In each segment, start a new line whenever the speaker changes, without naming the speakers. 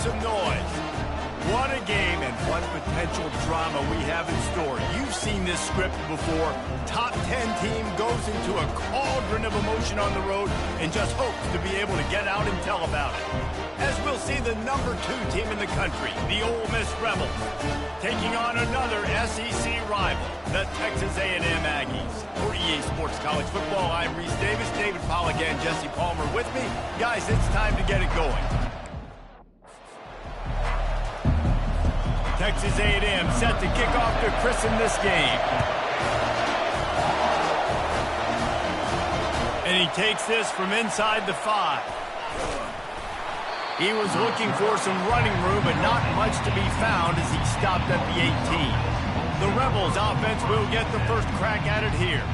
some noise. What a game and what potential drama we have in store. You've seen this script before. Top 10 team goes into a cauldron of emotion on the road and just hopes to be able to get out and tell about it. As we'll see the number 2 team in the country, the Ole Miss Rebels, taking on another SEC rival, the Texas A&M Aggies. For EA Sports College Football, I'm Reese Davis, David Pollack, and Jesse Palmer with me. Guys, it's time to get it going. Texas A&M set to kick off to christen this game. And he takes this from inside the 5. He was looking for some running room, but not much to be found as he stopped at the 18. The Rebels offense will get the first crack at it here.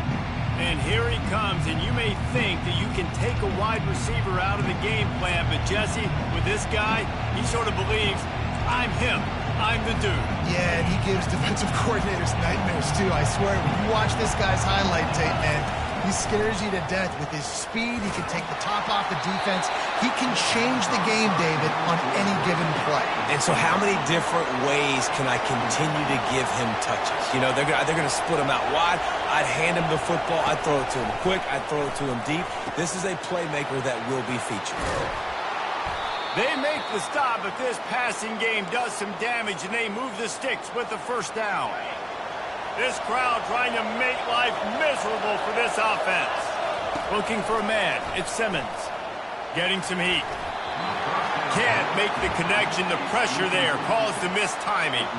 And here he comes, and you may think that you can take a wide receiver out of the game plan, but Jesse, with this guy, he sort of believes, I'm him. I'm the dude.
Yeah, and he gives defensive coordinators nightmares, too. I swear, when you watch this guy's highlight tape, man, he scares you to death with his speed. He can take the top off the defense. He can change the game, David, on any given play.
And so how many different ways can I continue to give him touches? You know, they're going to split him out wide. I'd hand him the football. I'd throw it to him quick. I'd throw it to him deep. This is a playmaker that will be featured.
They make the stop, but this passing game does some damage, and they move the sticks with the first down. This crowd trying to make life miserable for this offense. Looking for a man. It's Simmons. Getting some heat. Can't make the connection. The pressure there caused the missed timing.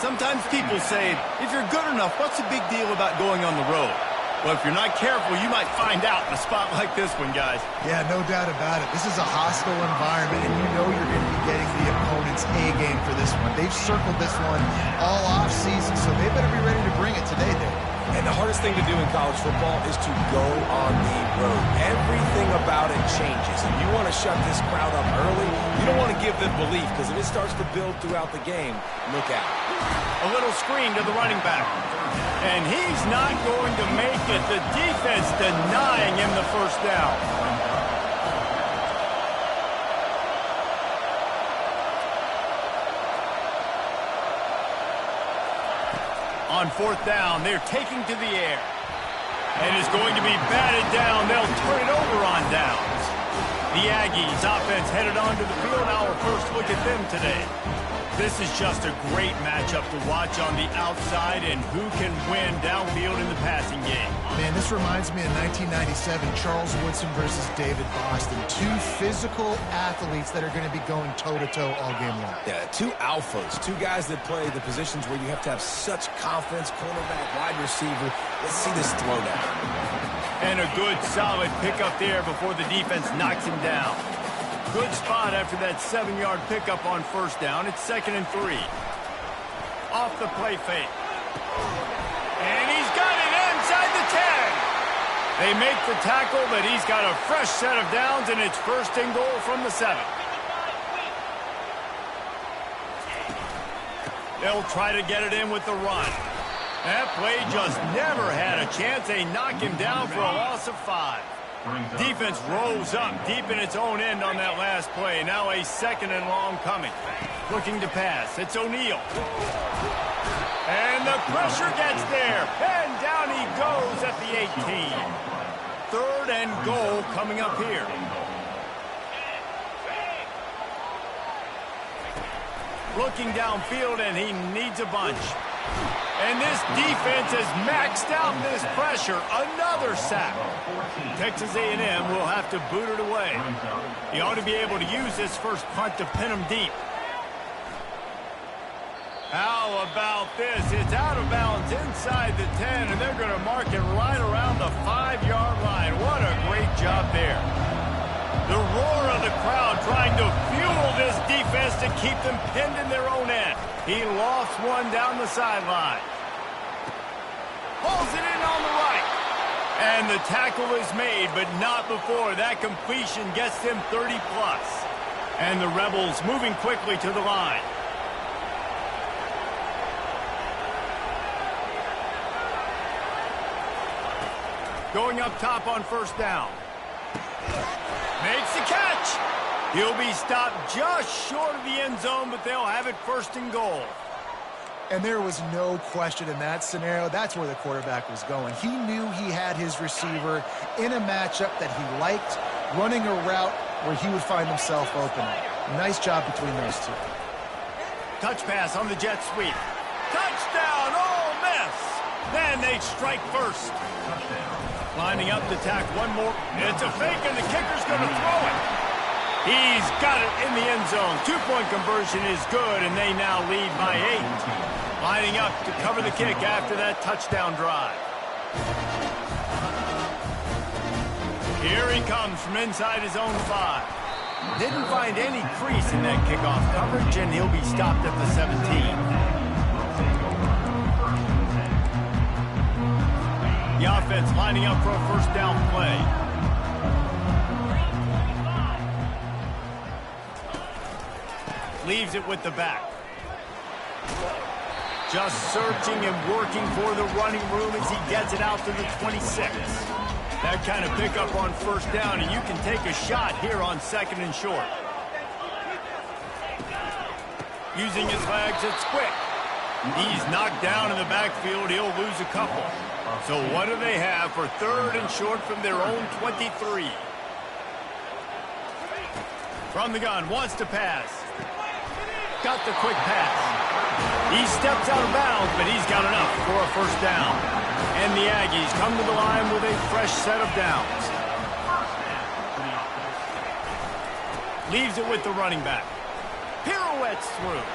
Sometimes people say, if you're good enough, what's the big deal about going on the road? Well, if you're not careful, you might find out in a spot like this one, guys.
Yeah, no doubt about it. This is a hostile environment, and you know you're going to be getting the opponent's A-game for this one. They've circled this one all off-season, so they better be ready to bring it today, Dave.
And the hardest thing to do in college football is to go on the road. Everything about it changes, and you want to shut this crowd up early. You don't want to give them belief, because if it starts to build throughout the game, look out.
A little screen to the running back. And he's not going to make it. The defense denying him the first down. On 4th down, they're taking to the air. And it's going to be batted down. They'll turn it over on downs. The Aggies offense headed onto the field. Our first look at them today. This is just a great matchup to watch on the outside, and who can win downfield in the passing game.
Man, this reminds me of 1997, Charles Woodson versus David Boston. 2 physical athletes that are going to be going toe-to-toe all game long.
Yeah, 2 alphas, 2 guys that play the positions where you have to have such confidence, cornerback, wide receiver. Let's see this throwdown.
And a good, solid pickup there before the defense knocks him down. Good spot after that 7-yard pickup on first down. It's 2nd and 3. Off the play fake. And he's got it inside the 10. They make the tackle, but he's got a fresh set of downs, and it's 1st and goal from the 7. They'll try to get it in with the run. That play just never had a chance. They knock him down for a loss of 5. Defense rose up deep in its own end on that last play. Now a 2nd and long coming. Looking to pass. It's O'Neal. And the pressure gets there. And down he goes at the 18. 3rd and goal coming up here. Looking downfield, and he needs a bunch. And this defense has maxed out this pressure. Another sack. Texas A&M will have to boot it away. He ought to be able to use this first punt to pin him deep. How about this? It's out of bounds inside the 10, and they're going to mark it right around the 5-yard line. What a great job there. The roar of the crowd trying to fuel this defense to keep them pinned in their own end. He lost one down the sideline. Pulls it in on the right. And the tackle is made, but not before that completion gets them 30+. And the Rebels moving quickly to the line. Going up top on first down. Makes the catch. He'll be stopped just short of the end zone, but they'll have it 1st and goal.
And there was no question in that scenario. That's where the quarterback was going. He knew he had his receiver in a matchup that he liked, running a route where he would find himself open. Nice job between those two.
Touch pass on the jet sweep. Touchdown, Ole Miss! Then they strike first. Lining up to tack one more. It's a fake, and the kicker's going to throw it. He's got it in the end zone. 2-point conversion is good, and they now lead by 8. Lining up to cover the kick after that touchdown drive. Here he comes from inside his own 5. Didn't find any crease in that kickoff coverage, and he'll be stopped at the 17. The offense lining up for a 1st down play. Leaves it with the back. Just searching and working for the running room as he gets it out to the 26. That kind of pickup on 1st down, and you can take a shot here on 2nd and short. Using his legs, it's quick. He's knocked down in the backfield. He'll lose a couple. So what do they have for 3rd and short from their own 23? From the gun, wants to pass. Got the quick pass. He steps out of bounds, but he's got enough for a 1st down. And the Aggies come to the line with a fresh set of downs. Leaves it with the running back. Pirouettes through.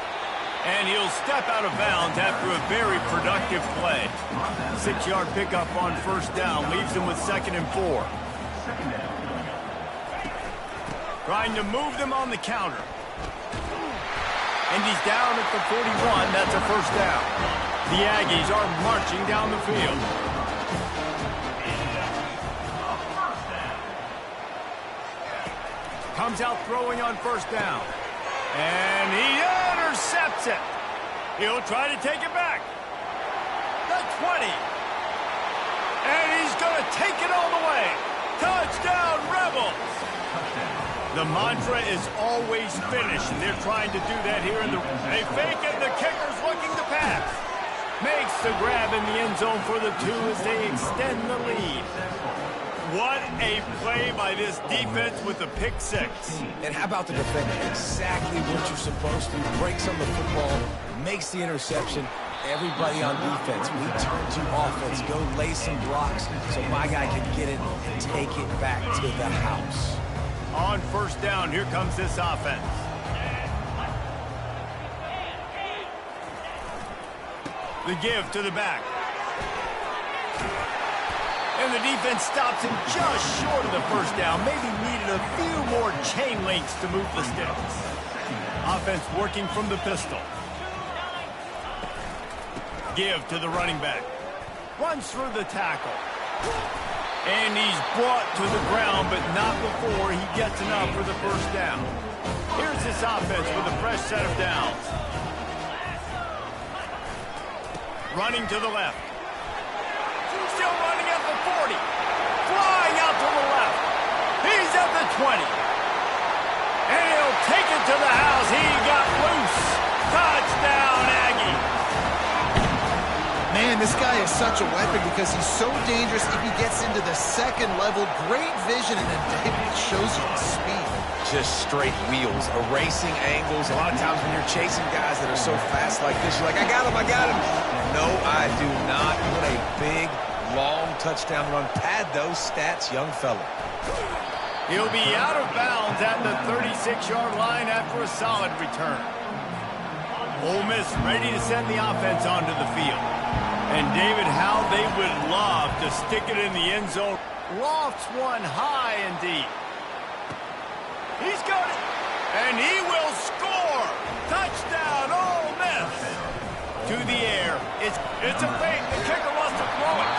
And he'll step out of bounds after a very productive play. 6-yard pickup on 1st down. Leaves him with 2nd and 4. Trying to move them on the counter. And he's down at the 41. That's a 1st down. The Aggies are marching down the field. Comes out throwing on 1st down. And he intercepts it. He'll try to take it back. The 20. And he's going to take it all the way. Touchdown, Rebels. The mantra is always finish, and they're trying to do that here in the... They fake it, the kicker's looking to pass. Makes the grab in the end zone for the 2 as they extend the lead. What a play by this defense with the pick 6.
And how about the defender? Exactly what you're supposed to. Breaks on the football, makes the interception. Everybody on defense, we turn to offense. Go lay some blocks so my guy can get it and take it back to the house.
On 1st down, here comes this offense. The give to the back. And the defense stops him just short of the 1st down. Maybe needed a few more chain links to move the sticks. Offense working from the pistol. Give to the running back. Runs through the tackle. And he's brought to the ground, but not before he gets enough for the 1st down. Here's this offense with a fresh set of downs. Running to the left. Still running at the 40. Flying out to the left. He's at the 20. And he'll take it to the house. He got loose. Touchdown, Aggie.
Man, this guy is such a weapon because he's so dangerous if he gets into the 2nd level. Great vision, and then David shows you the speed.
Just straight wheels, erasing angles. A lot of times when you're chasing guys that are so fast like this, you're like, I got him, I got him. No, I do not. What a big, long touchdown run. Pad those stats, young fella.
He'll be out of bounds at the 36-yard line after a solid return. Ole Miss ready to send the offense onto the field. And David, how they would love to stick it in the end zone. Lofts one high and deep. He's got it. And he will score. Touchdown, Ole Miss. To the air. It's a fake. The kicker wants to throw it.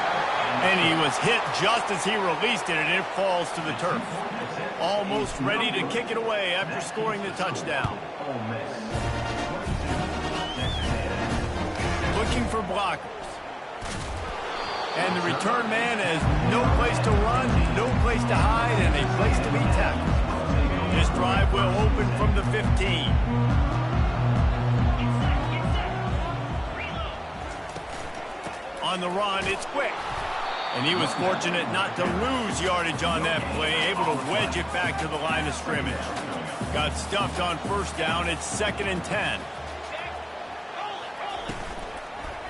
And he was hit just as he released it, and it falls to the turf. Almost ready to kick it away after scoring the touchdown. Looking for blockers. And the return man has no place to run, no place to hide, and a place to be tackled. This drive will open from the 15. On the run, it's quick. And he was fortunate not to lose yardage on that play, able to wedge it back to the line of scrimmage. Got stuffed on first down. It's 2nd and 10.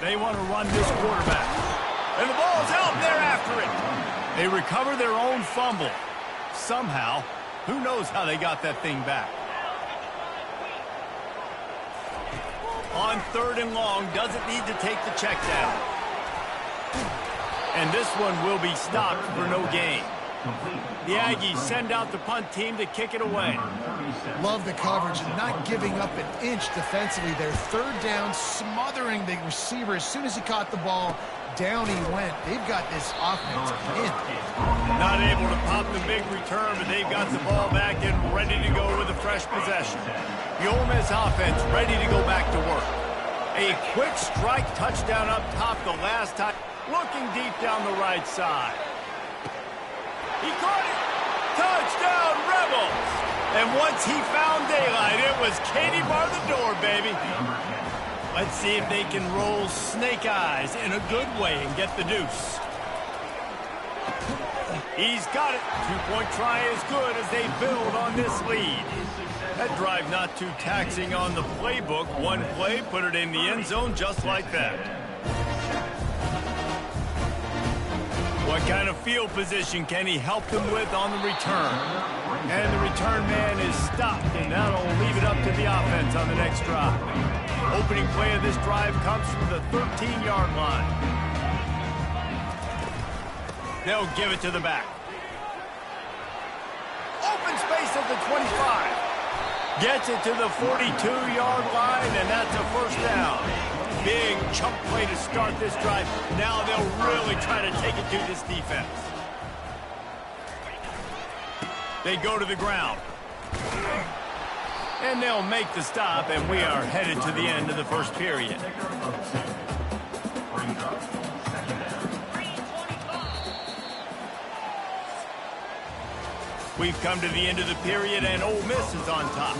They want to run this quarterback. And the ball's out there after it. They recover their own fumble. Somehow, who knows how they got that thing back. On 3rd and long, doesn't need to take the check down. And this one will be stopped for no gain. The Aggies send out the punt team to kick it away.
Love the coverage and not giving up an inch defensively. Their 3rd down, smothering the receiver. As soon as he caught the ball, down he went. They've got this offense in.
Not able to pop the big return, but they've got the ball back and ready to go with a fresh possession. The Ole Miss offense ready to go back to work. A quick strike touchdown up top the last time. Looking deep down the right side. He caught it. Touchdown, Rebels. And once he found daylight, it was Katie bar the door, baby. Let's see if they can roll snake eyes in a good way and get the deuce. He's got it. 2-point try is good as they build on this lead. That drive not too taxing on the playbook. One play, put it in the end zone just like that. What kind of field position can he help them with on the return? And the return man is stopped, and that'll leave it up to the offense on the next drive. Opening play of this drive comes from the 13-yard line. They'll give it to the back. Open space at the 25. Gets it to the 42-yard line, and that's a first down. Big chunk play to start this drive. Now they'll really try to take it to this defense. They go to the ground. And they'll make the stop, and we are headed to the end of the first period. We've come to the end of the period, and Ole Miss is on top.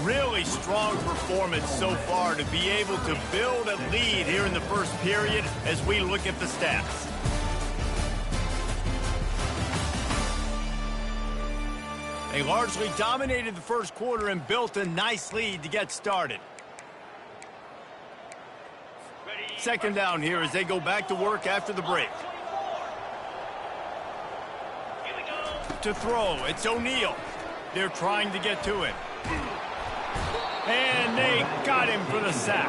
Really strong performance so far to be able to build a lead here in the first period as we look at the stats. They largely dominated the first quarter and built a nice lead to get started. 2nd down here as they go back to work after the break. To throw, it's O'Neal. They're trying to get to it. And they got him for the sack.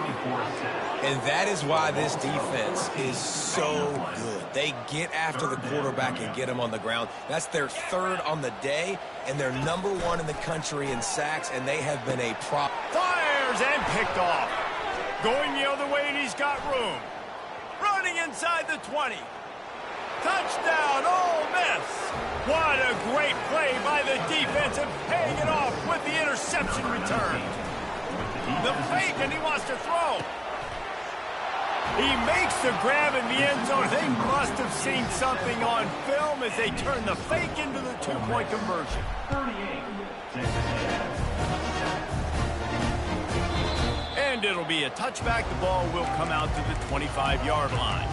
And that is why this defense is so good. They get after the quarterback and get him on the ground. That's their 3rd on the day, and they're #1 in the country in sacks, and they have been a prop.
Fires and picked off. Going the other way, and he's got room. Running inside the 20. Touchdown, Ole Miss. What a great play by the defense and paying it off with the interception return. The fake, and he wants to throw. He makes the grab in the end zone. They must have seen something on film as they turn the fake into the 2-point conversion. And it'll be a touchback. The ball will come out to the 25-yard line.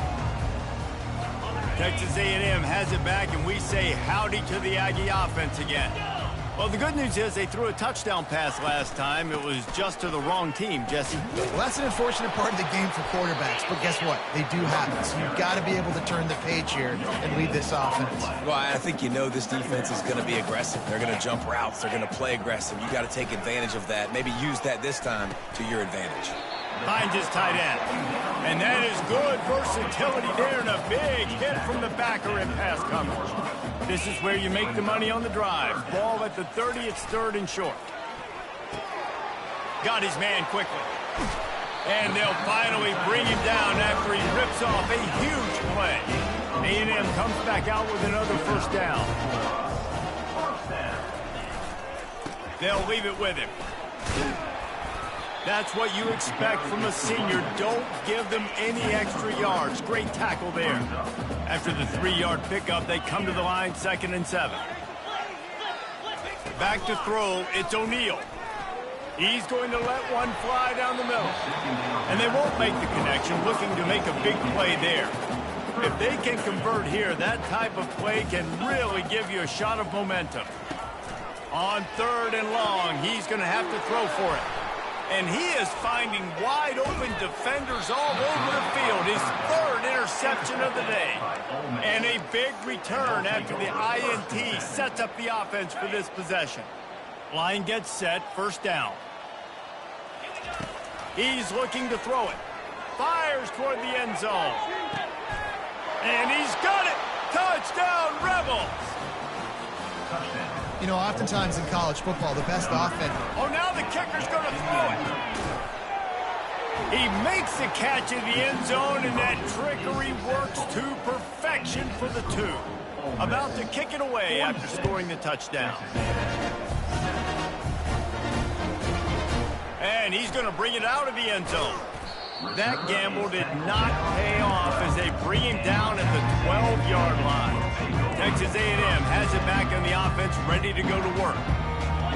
Texas A&M has it back, and we say howdy to the Aggie offense again. Well, the good news is they threw a touchdown pass last time. It was just to the wrong team, Jesse.
Well, that's an unfortunate part of the game for quarterbacks, but guess what? They do happen, so you've got to be able to turn the page here and lead this offense.
Well, I think you know this defense is going to be aggressive. They're going to jump routes. They're going to play aggressive. You got to take advantage of that. Maybe use that this time to your advantage.
Finds his tight end. And that is good versatility there and a big hit from the backer in pass coverage. This is where you make the money on the drive. Ball at the 30, it's 3rd and short. Got his man quickly. And they'll finally bring him down after he rips off a huge play. A&M comes back out with another first down. They'll leave it with him. That's what you expect from a senior. Don't give them any extra yards. Great tackle there. After the 3-yard pickup, they come to the line, 2nd and 7. Back to throw, it's O'Neal. He's going to let one fly down the middle. And they won't make the connection, looking to make a big play there. If they can convert here, that type of play can really give you a shot of momentum. On 3rd and long, he's going to have to throw for it. And he is finding wide-open defenders all over the field. His 3rd interception of the day. And a big return after the INT sets up the offense for this possession. Line gets set, 1st down. He's looking to throw it. Fires toward the end zone. And he's got it! Touchdown, Rebels!
You know, oftentimes in college football, the best offense...
Oh, now the kicker's going to throw it. He makes the catch in the end zone, and that trickery works to perfection for the 2. About to kick it away after scoring the touchdown. And he's going to bring it out of the end zone. That gamble did not pay off as they bring him down at the 12-yard line. Texas A&M has it back on the offense, ready to go to work.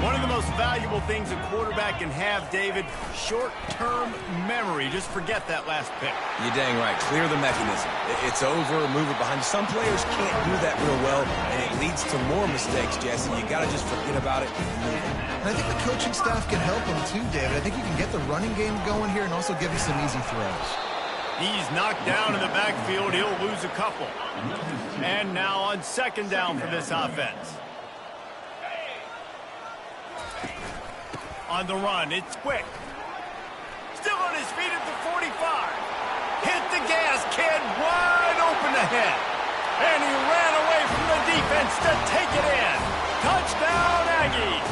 One of the most valuable things a quarterback can have, David, short-term memory. Just forget that last pick.
You're dang right. Clear the mechanism. It's over, move it behind you. Some players can't do that real well, and it leads to more mistakes, Jesse. You got to just forget about it and move it.
And I think the coaching staff can help him too, David. I think you can get the running game going here and also give you some easy throws.
He's knocked down in the backfield. He'll lose a couple. And now on 2nd down for this offense. On the run, it's quick. Still on his feet at the 45. Hit the gas, kid, wide open ahead. And he ran away from the defense to take it in. Touchdown, Aggies.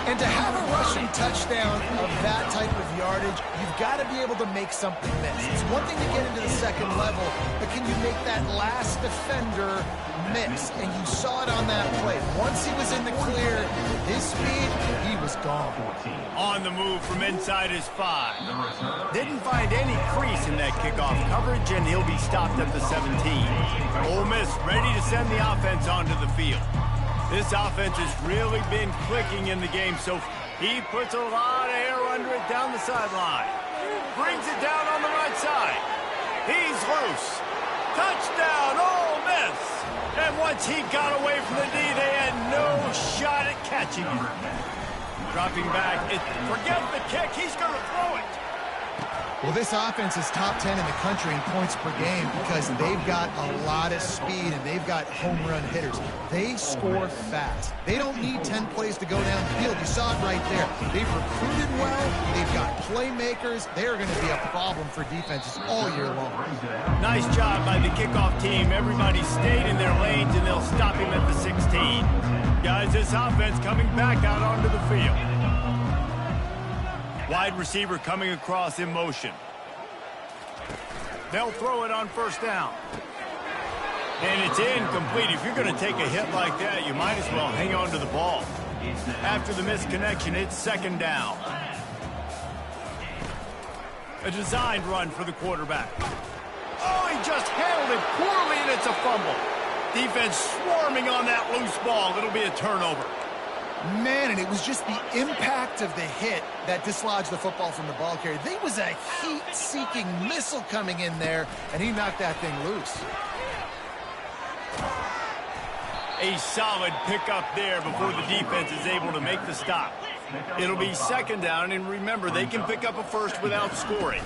And to have a rushing touchdown of that type of yardage, you've got to be able to make something miss. It's one thing to get into the 2nd level, but can you make that last defender miss? And you saw it on that play. Once he was in the clear, his speed, he was gone.
On the move from inside his 5. Didn't find any crease in that kickoff coverage, and he'll be stopped at the 17. Ole Miss ready to send the offense onto the field. This offense has really been clicking in the game, so he puts a lot of air under it down the sideline. Brings it down on the right side. He's loose. Touchdown, Ole Miss. And once he got away from the D, they had no shot at catching him. Dropping back. Forget the kick. He's going to throw it.
Well, this offense is top 10 in the country in points per game because they've got a lot of speed and they've got home run hitters. They score fast. They don't need 10 plays to go down the field. You saw it right there. They've recruited well. They've got playmakers. They're going to be a problem for defenses all year long.
Nice job by the kickoff team. Everybody stayed in their lanes, and they'll stop him at the 16. Guys, this offense coming back out onto the field. Wide receiver coming across in motion. They'll throw it on 1st down. And it's incomplete. If you're going to take a hit like that, you might as well hang on to the ball. After the misconnection, it's 2nd down. A designed run for the quarterback. Oh, he just handled it poorly, and it's a fumble. Defense swarming on that loose ball. It'll be a turnover.
Man, and it was just the impact of the hit that dislodged the football from the ball carrier. There was a heat-seeking missile coming in there, and he knocked that thing loose.
A solid pickup there before the defense is able to make the stop. It'll be 2nd down, and remember, they can pick up a first without scoring.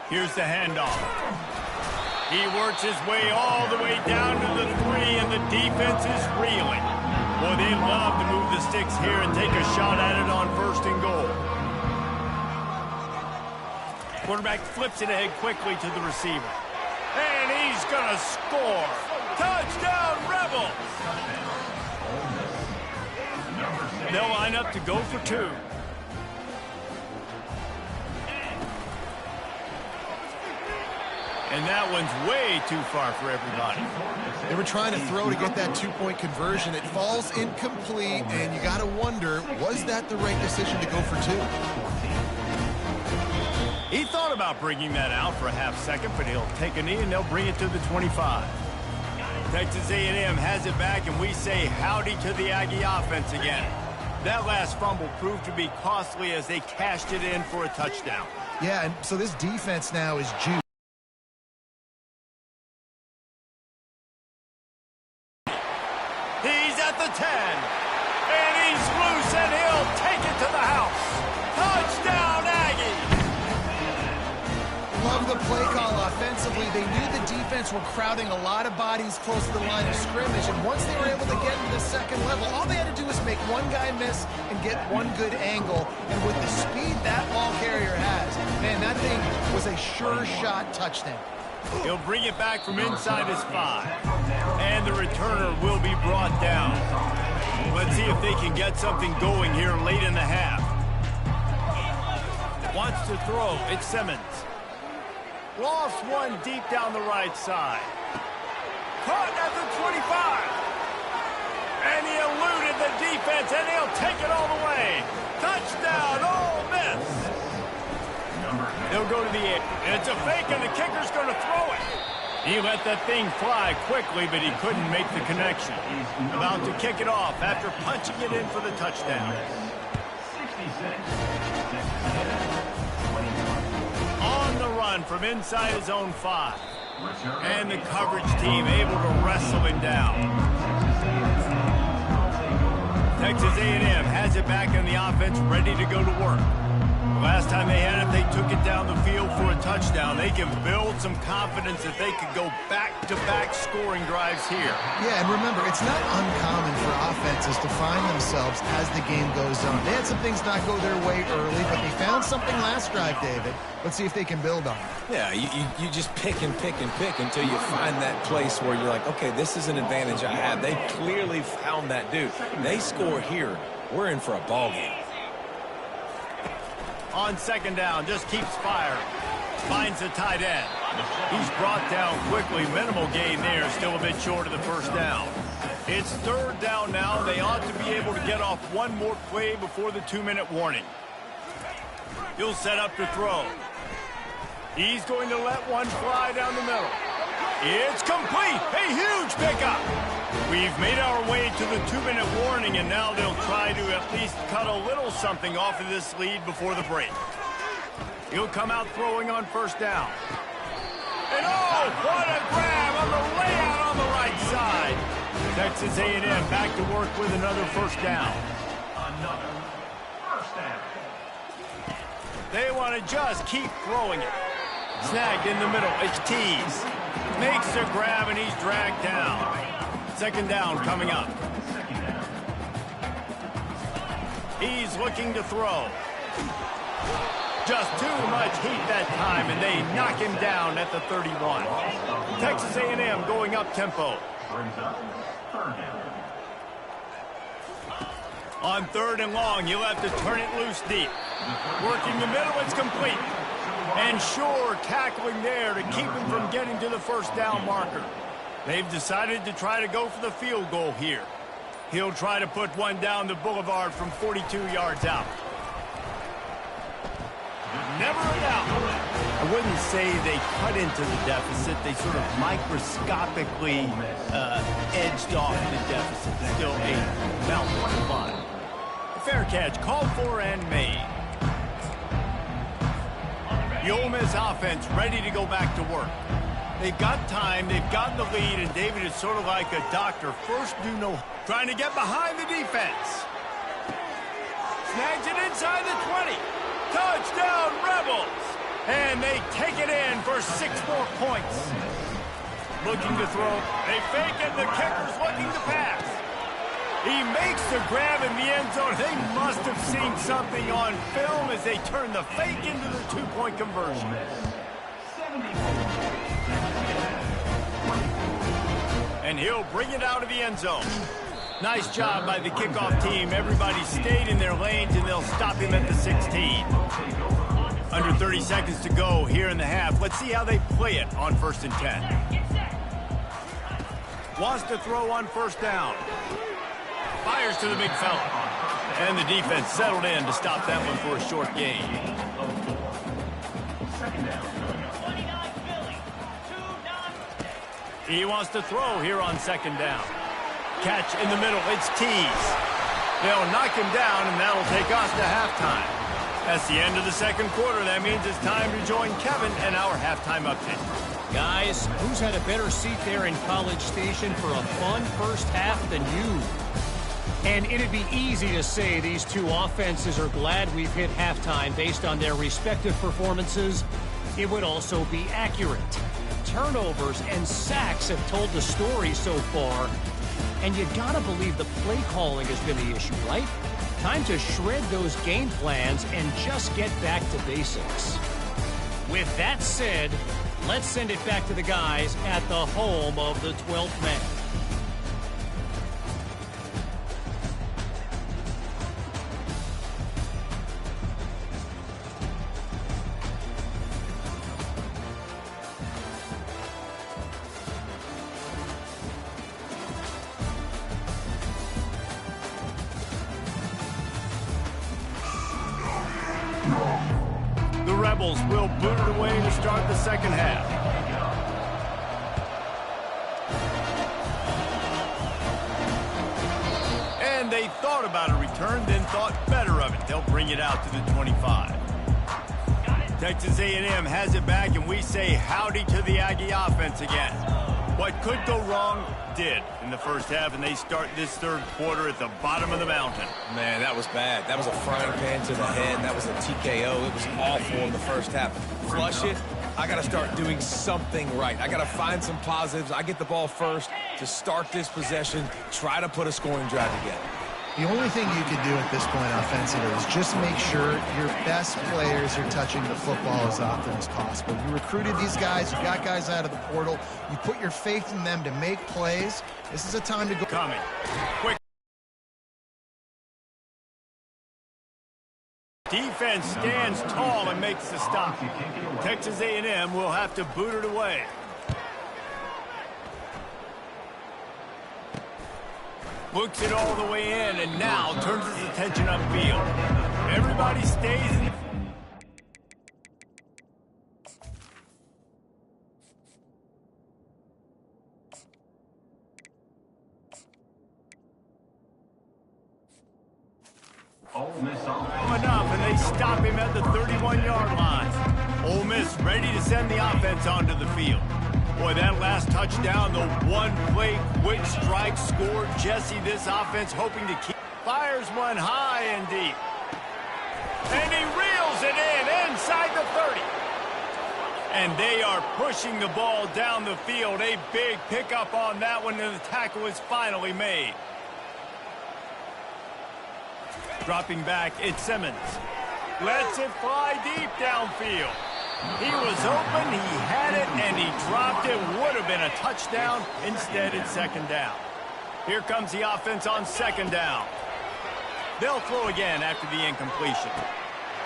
Here's the handoff. He works his way all the way down to the 3, and the defense is reeling. Boy, they love to move the sticks here and take a shot at it on 1st and goal. Quarterback flips it ahead quickly to the receiver. And he's going to score. Touchdown, Rebels! They'll line up to go for 2. And that one's way too far for everybody.
They were trying to throw to get that 2-point conversion. It falls incomplete, and you got to wonder, was that the right decision to go for 2?
He thought about bringing that out for a half second, but he'll take a knee, and they'll bring it to the 25. Texas A&M has it back, and we say howdy to the Aggie offense again. That last fumble proved to be costly as they cashed it in for a touchdown.
Yeah, and so this defense now is juiced.
He's at the 10, and he's loose, and he'll take it to the house. Touchdown, Aggies!
Love the play call offensively. They knew the defense were crowding a lot of bodies close to the line of scrimmage, and once they were able to get to the second level, all they had to do was make one guy miss and get one good angle, and with the speed that ball carrier has, man, that thing was a sure shot touchdown.
He'll bring it back from inside his 5. And the returner will be brought down. Let's see if they can get something going here late in the half. Wants to throw. It's Simmons. Lost one deep down the right side. Caught at the 25. And he eluded the defense, and he'll take it all the way. Touchdown, Ole Miss. They'll go to the air. It's a fake, and the kicker's going to throw it. He let that thing fly quickly, but he couldn't make the connection. About to kick it off after punching it in for the touchdown. On the run from inside his own 5. And the coverage team able to wrestle him down. Texas A&M has it back in the offense, ready to go to work. Last time they had it, they took it down the field for a touchdown. They can build some confidence that they could go back-to-back scoring drives here.
Yeah, and remember, it's not uncommon for offenses to find themselves as the game goes on. They had some things not go their way early, but they found something last drive, David. Let's see if they can build on it.
Yeah, you just pick and pick and pick until you find that place where you're like, okay, this is an advantage I have. They clearly found that dude. They score here, we're in for a ball game.
On second down, just keeps firing. Finds the tight end. He's brought down quickly. Minimal gain there, still a bit short of the first down. It's third down now. They ought to be able to get off one more play before the 2-minute warning. He'll set up to throw. He's going to let one fly down the middle. It's complete. A huge pickup. We've made our way to the 2-minute warning, and now they'll try to at least cut a little something off of this lead before the break. He'll come out throwing on first down. And oh, what a grab on the layout on the right side. Texas A&M back to work with another first down. They want to just keep throwing it. Snagged in the middle. It's Tease. Makes the grab, and he's dragged down. Second down coming up. He's looking to throw. Just too much heat that time, and they knock him down at the 31. Texas A&M going up tempo. On third and long, you'll have to turn it loose deep. Working the middle, it's complete. And Shore tackling there to keep him from getting to the first down marker. They've decided to try to go for the field goal here. He'll try to put one down the boulevard from 42 yards out. Never a doubt. I wouldn't say they cut into the deficit. They sort of microscopically edged off the deficit. Still a mountain to climb. A fair catch called for and made. The Ole Miss offense ready to go back to work. They've got time, they've got the lead, and David is sort of like a doctor. First, do no... Trying to get behind the defense. Snags it inside the 20. Touchdown, Rebels! And they take it in for 6 more points. Looking to throw. They fake it, the kicker's looking to pass. He makes the grab in the end zone. They must have seen something on film as they turn the fake into the 2-point conversion. And he'll bring it out of the end zone. Nice job by the kickoff team. Everybody stayed in their lanes, and they'll stop him at the 16. Under 30 seconds to go here in the half. Let's see how they play it on 1st and 10. Wants to throw on first down. Fires to the big fella. And the defense settled in to stop that one for a short gain. He wants to throw here on second down. Catch in the middle. It's Tease. They'll knock him down, and that'll take us to halftime. That's the end of the second quarter. That means it's time to join Kevin and our halftime update.
Guys, who's had a better seat there in College Station for a fun first half than you? And it'd be easy to say these two offenses are glad we've hit halftime based on their respective performances. It would also be accurate. Turnovers and sacks have told the story so far. And you gotta believe the play calling has been the issue, right? Time to shred those game plans and just get back to basics. With that said, let's send it back to the guys at the home of the 12th man.
The Rebels will boot it away to start the second half. And they thought about a return, then thought better of it. They'll bring it out to the 25. Texas A&M has it back, and we say howdy to the Aggie offense again. What could go wrong did in the first half, and they start this third quarter at the bottom of the mountain.
Man, that was bad. That was a frying pan to the head. That was a TKO. It was awful in the first half. Flush it. I got to start doing something right. I got to find some positives. I get the ball first to start this possession, try to put a scoring drive together.
The only thing you can do at this point offensively is just make sure your best players are touching the football as often as possible. You recruited these guys. You got guys out of the portal. You put your faith in them to make plays. This is a time to go.
Coming. Quick. Defense stands tall and makes the stop. Texas A&M will have to boot it away. Looks it all the way in, and now turns his attention upfield. Everybody stays in. Enough, and they stop him at the 31-yard line. Ole Miss ready to send the offense onto the field. Boy, that last touchdown, the one-play quick strike scored. Jesse, this offense hoping to keep. Fires one high and deep. And he reels it in inside the 30. And they are pushing the ball down the field. A big pickup on that one, and the tackle is finally made. Dropping back, it's Simmons. Lets it fly deep downfield. He was open, he had it, and he dropped it. Would have been a touchdown. Instead, it's second down. Here comes the offense on second down. They'll throw again after the incompletion.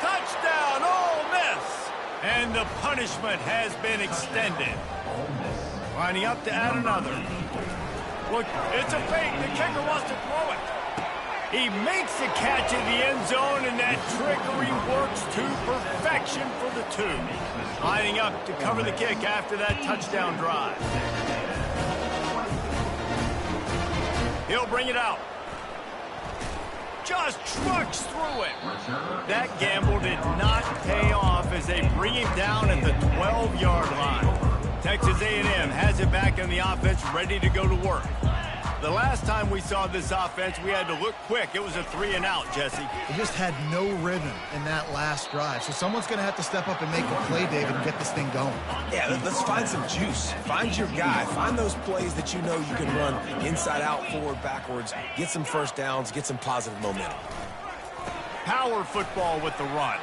Touchdown, Ole Miss! And the punishment has been extended. Lining up to add another. Look, it's a fake. The kicker wants to throw it. He makes the catch in the end zone, and that trickery works to perfection for the two. Lining up to cover the kick after that touchdown drive. He'll bring it out. Just trucks through it. That gamble did not pay off as they bring him down at the 12-yard line. Texas A&M has it back in the offense, ready to go to work. The last time we saw this offense, we had to look quick. It was a 3-and-out, Jesse.
They just had no rhythm in that last drive. So someone's going to have to step up and make a play, David, and get this thing going.
Yeah, let's find some juice. Find your guy. Find those plays that you know you can run inside out, forward, backwards. Get some first downs. Get some positive momentum.
Power football with the run.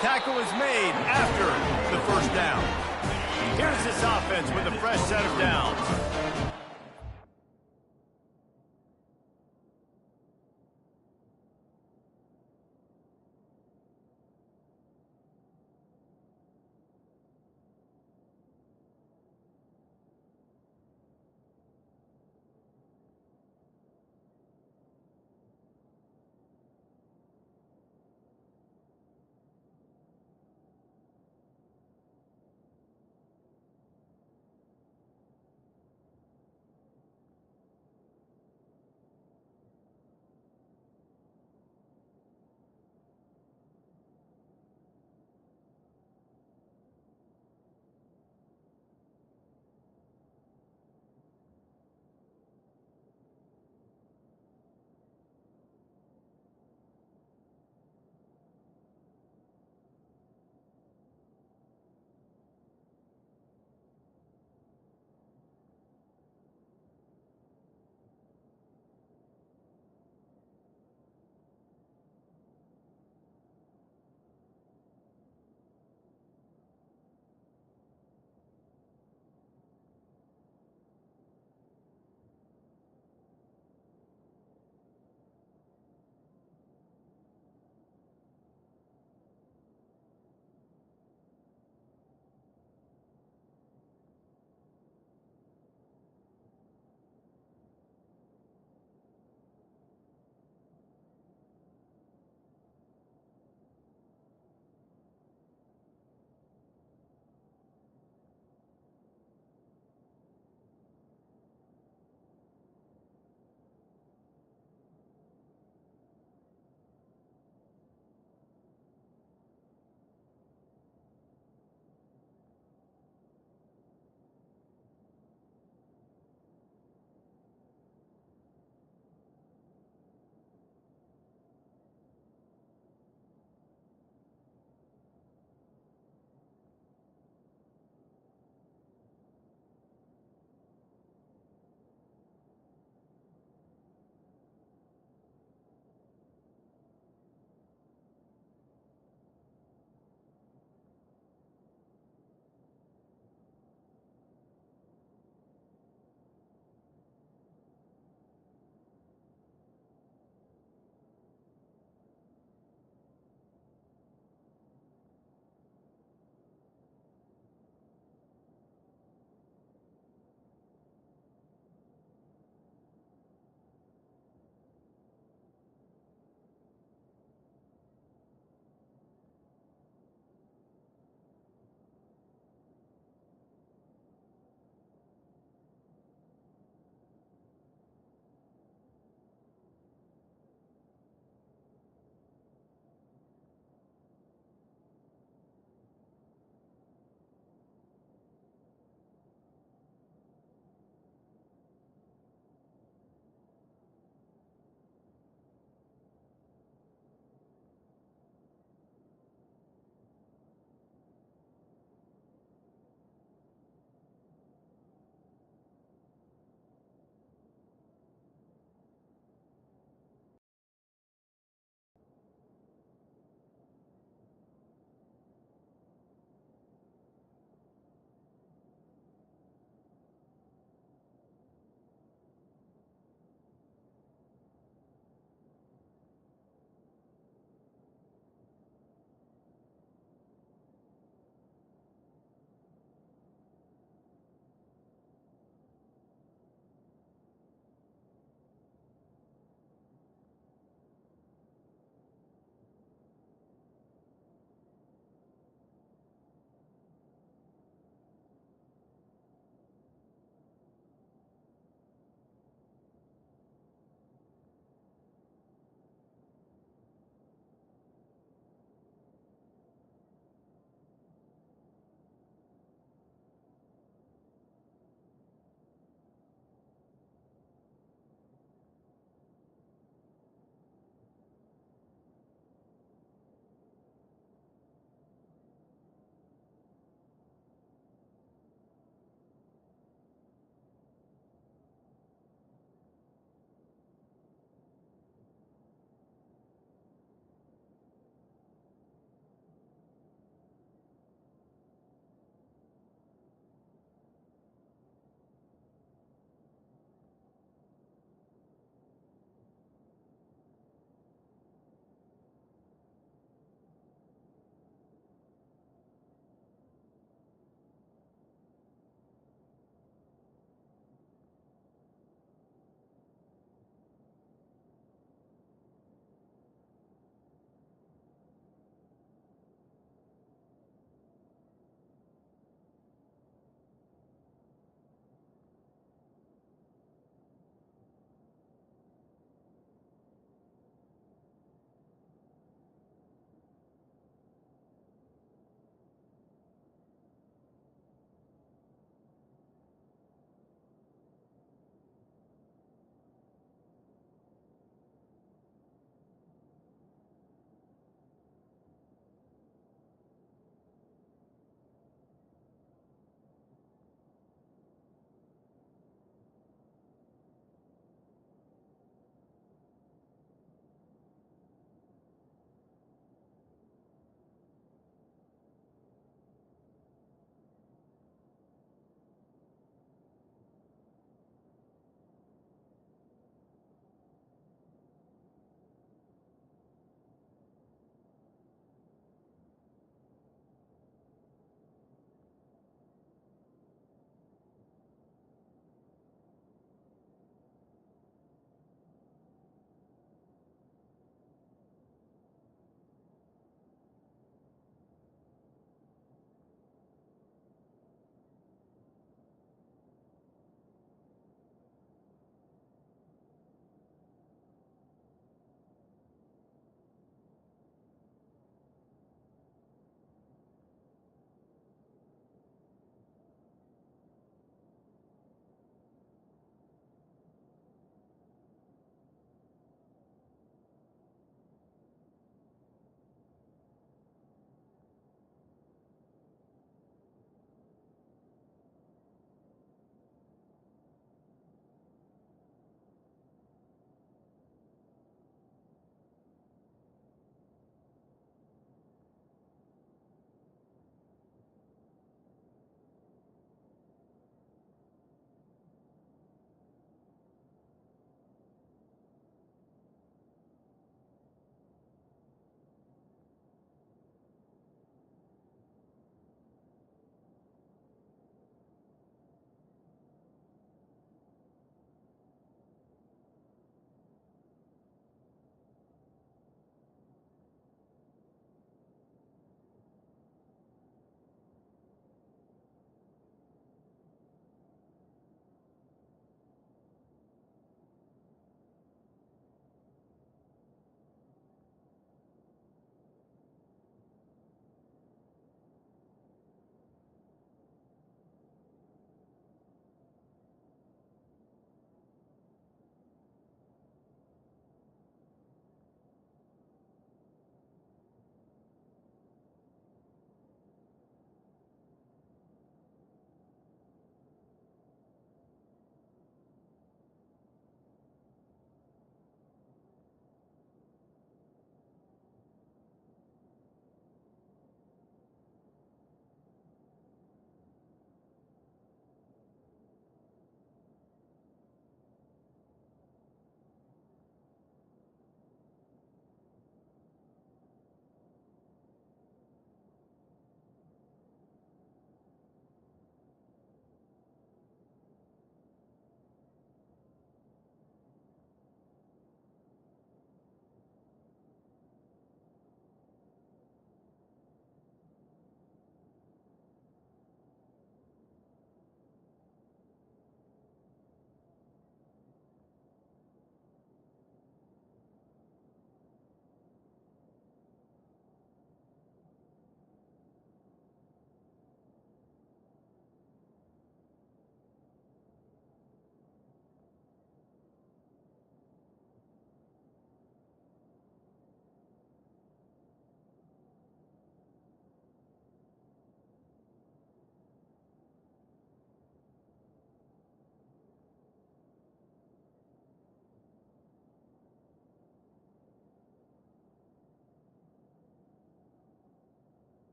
Tackle is made after the first down. Here's this offense with a fresh set of downs.